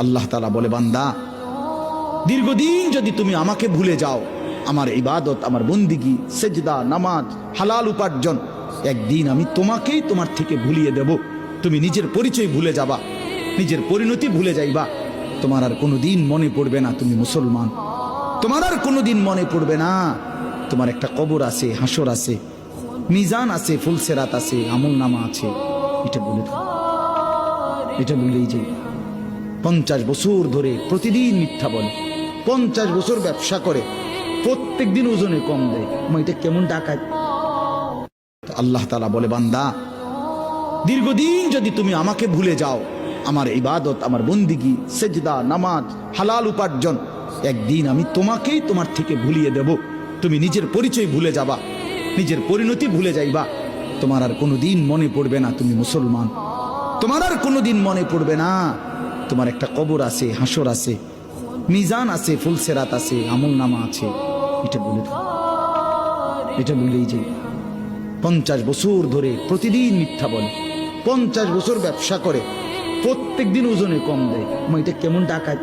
আল্লাহ তাআলা বলে, বান্দা দীর্ঘদিন যদি তুমি আমাকে ভুলে যাও, আমার ইবাদত, আমার বন্দিগি, সেজদা, নামাজ, হালাল উপার্জন, একদিন আমি তোমাকেই তোমার থেকে ভুলিয়ে দেব। তুমি নিজের পরিচয় ভুলে যাবা, নিজের পরিণতি ভুলে যাইবা। তোমার আর কোনোদিন মনে পড়বে না তুমি মুসলমান। তোমার আর কোনোদিন মনে পড়বে না তোমার একটা কবর আছে, হাসর আছে, মিজান আছে, ফুলসেরাত আছে, আমল নামা আছে। এটা বলে দাও, এটা ভুলেই যাই। 50 বছর ধরে প্রতিদিন মিথ্যা বলে, 50 বছর ব্যবসা করে, প্রত্যেক দিন ওজনে কম দেয়। এটা কেমন ডাকাত? আল্লাহ তাআলা বলে, বান্দা দীর্ঘদিন যদি তুমি আমাকে ভুলে যাও, আমার ইবাদত, আমার বন্দিগি, সেজদা, নামাজ, হালাল উপার্জন, একদিন আমি তোমাকেই তোমার থেকে ভুলিয়ে দেব। তুমি নিজের পরিচয় ভুলে যাবা, নিজের পরিণতি ভুলে যাইবা। তোমার আর কোনোদিন মনে পড়বে না তুমি মুসলমান। তোমার আর কোনোদিন মনে পড়বে না তোমার একটা কবর আছে, হাসর আছে, মিজান আছে, ফুলসেরাত আছে, আমল নামা আছে। এটা বলে দাও, এটা ভুলেই যাই। 50 বছর ধরে প্রতিদিন মিথ্যা বলে, 50 বছর ব্যবসা করে, প্রত্যেক দিন ওজনে কম দেয়। এটা কেমন ডাকাত?